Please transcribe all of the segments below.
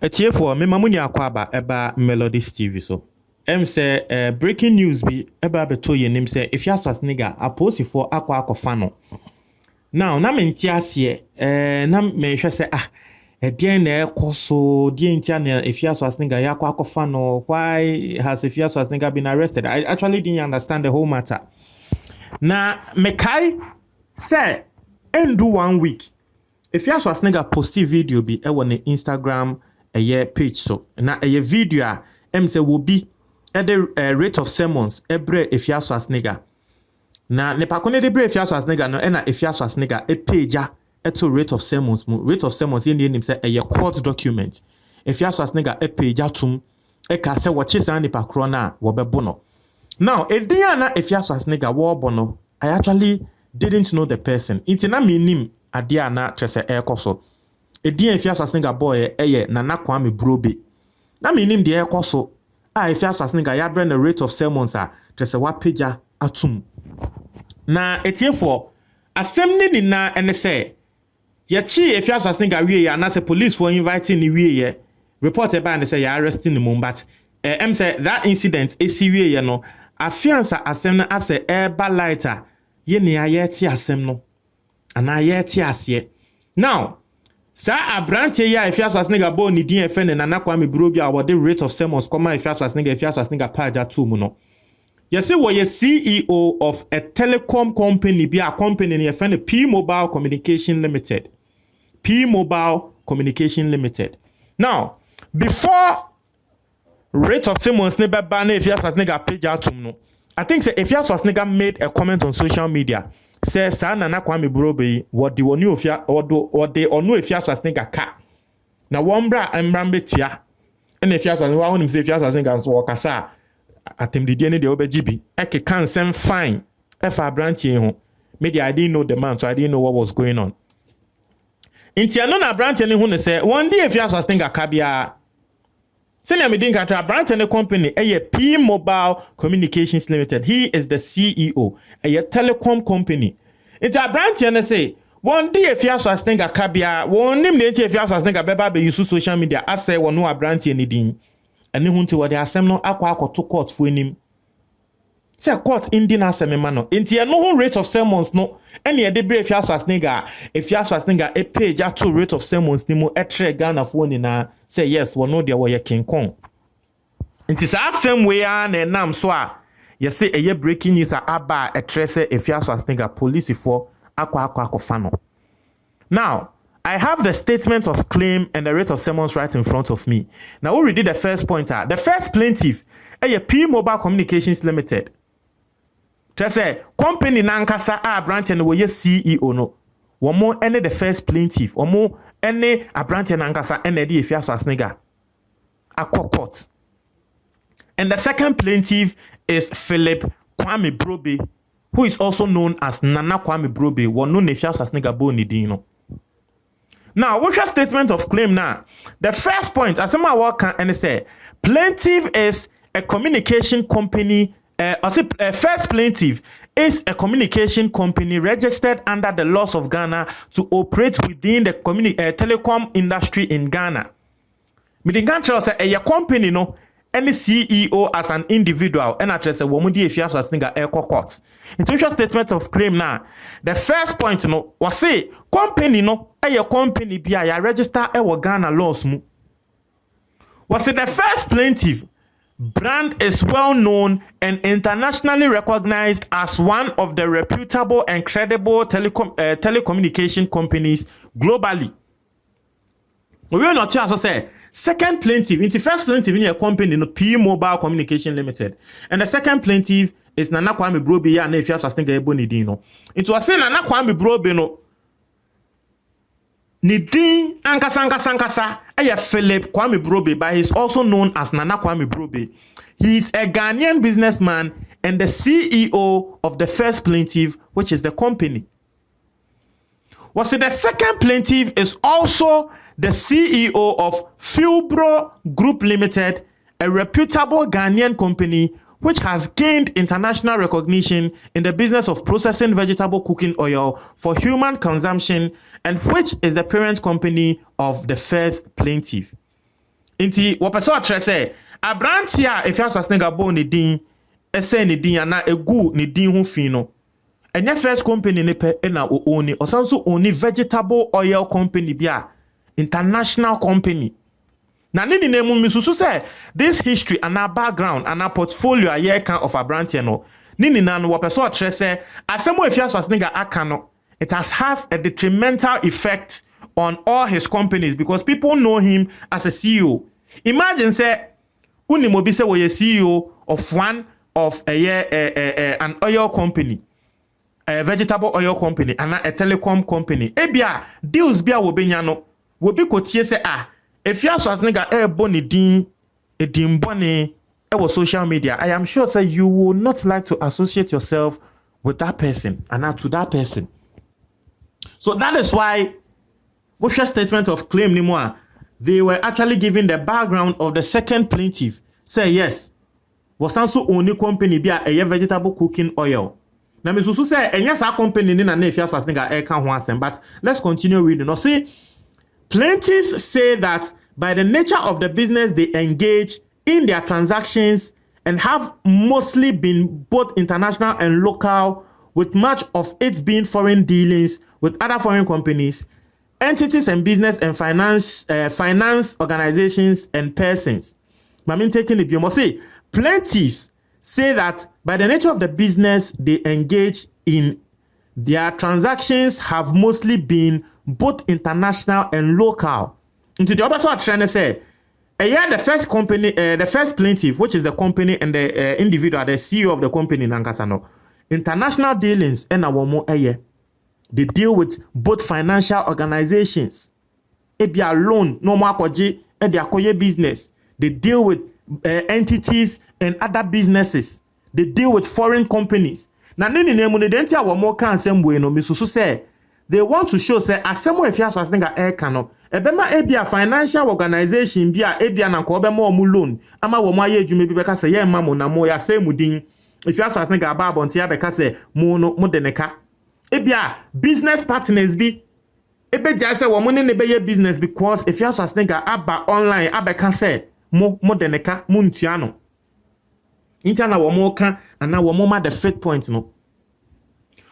Etiefo me mamuni akwaba eba Melodies TV so. Say breaking news bi eba beto yenim say if you asas nigga aposifo akwa no. Now na menti ase na me hwe say edien na ekoso die ntia na if you asas nigga yakwa no, why has if you asas nigga been arrested? I actually didn't understand the whole matter. Na me kai say do 1 week if you asas nigga posti video bi e won Instagram page so na video say will be at the rate of sermons every if you as nigga na ne pa kone de bre if you as nigga no na if you as nigga page to rate of sermons in the name say court document if you as nigga page atum ka say what chisa ne pa kro na wo bebo no now dia na if you as nigga wo bono I actually didn't know the person intina me nim adia na trese ekoso Edian if you as nigga boy Nana Kwame Brobe. Na me nim de ekoso. If you as nigga ya brand the rate of sermons just a what page atum. Na etiefo asem ni na ene say ye chi if you as nigga wie ya na say police for inviting ni wie ye report eba and say ya arresting him but say that incident esi wie ye no afiansa asem na ase eba lighter ye ne aye ti asem no ana aye ti ase. Now Sa abrantie ya if you as nigga bo ni din efe ne Nana Kwame Brobe a the rate of sermons come if you as nigga page atu mu no. You see what you CEO of a telecom company be a company ne efe ne P Mobile Communication Limited. P Mobile Communication Limited. Now, before rate of sermons ne be ban if you as nigga page atu mu no. I think say if you as nigga made a comment on social media say sa Nana Kwame Brobe what the onu ofia what the onu efia as nigga ka na wombra betia na efia as wa wonim say efia as nigga so kasa atemdidie ne de obegibi eke kan sem fine efa branch ho media I didn't know the man so I didn't know what was going on intiano na branch ne hu ne say one day efia as nigga ka bia Senior Medin Katra branch and company P Mobile Communications Limited. He is the CEO. A telecom company. It's a branch and say one day if you as nigga kabia one name the if you as nigga beba be use social media I say one no a branch anything. And then to what they asem no akwa to court for him. Say court Indian asem man no. Inti no rate of sermons no. Any de bre if you as nigga a page at 2 rate of sermons ni mo etre Ghana for ni na say yes we know there were King Kong. Inti sa same way na nam so a you say a breaking news aba etre say if you as nigga police for akwa fano. Now I have the statement of claim and the rate of sermons right in front of me. Now we read the first pointer. The first plaintiff P Mobile Communications Limited. Say company nankasa branch and we CEO no. One more any the first plaintiff. One more any a branch and nankasa any the if you as nigga. A court. And the second plaintiff is Philip Kwame Brobe, who is also known as Nana Kwame Brobe. One known if you as nigga bo ni dino. Now, what's your statement of claim now? The first point, as I work and say, plaintiff is a communication company. First plaintiff is a communication company registered under the laws of Ghana to operate within the telecom industry in Ghana. Meaning, can't say a company no any CEO as an individual and address a woman if you have a single air court. Initial statement of claim now. The first point no was say company no a company be a register a Ghana laws mu. Was it the first plaintiff? Brand is well known and internationally recognized as one of the reputable and credible telecommunication companies globally. We will not just say second plaintiff, in the first plaintiff in your company, no P Mobile Communication Limited, and the second plaintiff is Nana Kwame Brobe. Ya na if you sustain ga ebo ni din no. It was say Nana Kwame Brobe no. Ni din ankasa Philip Kwame Brobe, but he's also known as Nana Kwame Brobe. He is a Ghanaian businessman and the CEO of the first plaintiff, which is the company. Was it the second plaintiff is also the CEO of Philbro Group Limited, a reputable Ghanaian company which has gained international recognition in the business of processing vegetable cooking oil for human consumption and which is the parent company of the first plaintiff. Inti wapeso atrese abrantia efia sasnega bo ne din ese ne din ana egu ne din ho fi no enye first company ne pe na o oni osanso oni vegetable oil company bia international company. Na nini nemu misusu se this history and our background and our portfolio a year kan of abrantia no nini na no wapeso atrese asemo efia sasnega aka no it has a detrimental effect on all his companies because people know him as a CEO. Imagine say unimobi say we CEO of one of an oil company, a vegetable oil company, and a telecom company. Ebia deals bia wo benya no wo bi kotie say if you ask nigga boni din e din boni social media. I am sure say you will not like to associate yourself with that person and to that person. So that is why Bush's statement of claim Nimoa, they were actually giving the background of the second plaintiff. Say yes, was also only company be a vegetable cooking oil. Now, Mrs. say, and yes, our company in a nefias as nigga air can once, but let's continue reading. Now, see, plaintiffs say that by the nature of the business they engage in their transactions and have mostly been both international and local, with much of it being foreign dealings with other foreign companies, entities and business and finance organizations and persons. Mamin taking the biome say plaintiffs say that by the nature of the business they engage in, their transactions have mostly been both international and local. Into the other side, trying to say, the first company, the first plaintiff, which is the company and the individual, the CEO of the company, Nankasano, international dealings and they deal with both financial organizations. Ebia loan, no more kwaji, business. They deal with entities and other businesses. They deal with foreign companies. Na nini nemu ne denti a wamo kan semwe no misusu say they want to show say asemo efia so asenga kano ebema ebia financial organization bia ebia na ko obema omu loan ama wo mo aye adwuma bi beka say ye ma mo na mo ya say mudin efia so asenga aba abonti ya beka say mo no mo de neka ebia business partners bi ebeja say wo mo ne be ye business because efia so asenga aba online abeka say mo de neka mo ntua no interna wo mo kan ana wo mo ma the fifth point no.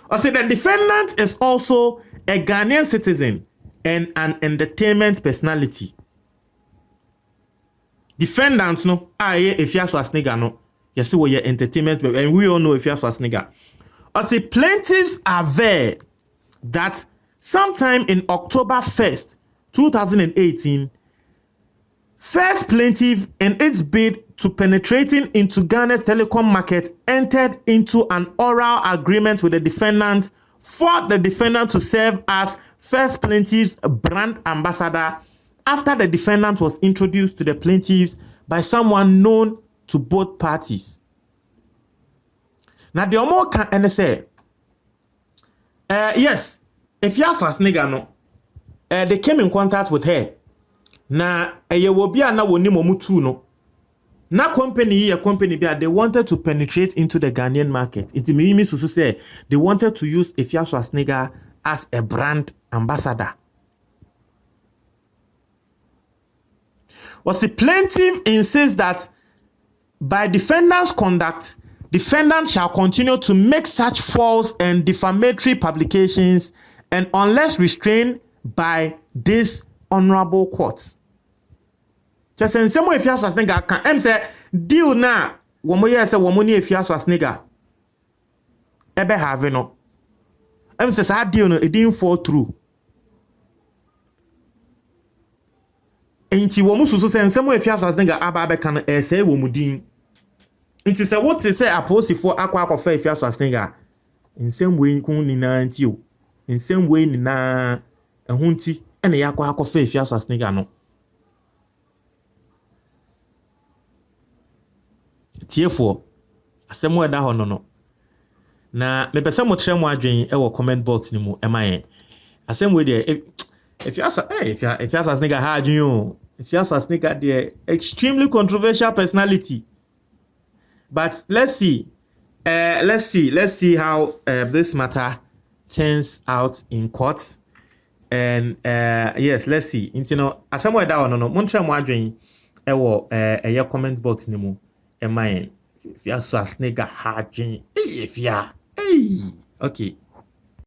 I say the defendant is also a Ghanaian citizen and an entertainment personality. Defendant no aye Efiaso Asnega no. Yes, we are entertainment and we all know Efiaso Asnega. I say plaintiffs are there that sometime in October 1st, 2018, first plaintiff in its bid to penetrating into Ghana's telecom market entered into an oral agreement with the defendant for the defendant to serve as first plaintiff's brand ambassador after the defendant was introduced to the plaintiffs by someone known to both parties. Now the Omo can say, yes, if you ask nigga no, they came in contact with her. Na eyewobia na woni momutu no. Na company bia they wanted to penetrate into the Ghanaian market. It means to say they wanted to use Efiaso Asnega as a brand ambassador. Was the plaintiff insists that by defendant's conduct, defendant shall continue to make such false and defamatory publications and unless restrained by this honorable courts. Just in some way, if you ask nigga, can say deal na womo ye say womo ni if you ask nigga ebe have no. Say that deal no it didn't fall through. Enti womo susu say in some way if you ask nigga aba can say womo din. Enti say what say aposi for akwa fa if you ask nigga in same way kun ni na nti o. In same way ni na ehunti ene yakwa fa if you ask nigga no. Therefore, asemo eda ho no na me pese mo tre mo adwen e wo comment box ni mu emaye asemo we dey if you ask nigga ha adwen o if you ask nigga dey extremely controversial personality But let's see. Let's see how this matter turns out in court. And yes, let's see. You know, as somewhere down no Montreal Madrid a comment box ni mu. If you are so a snake hard if you hey okay.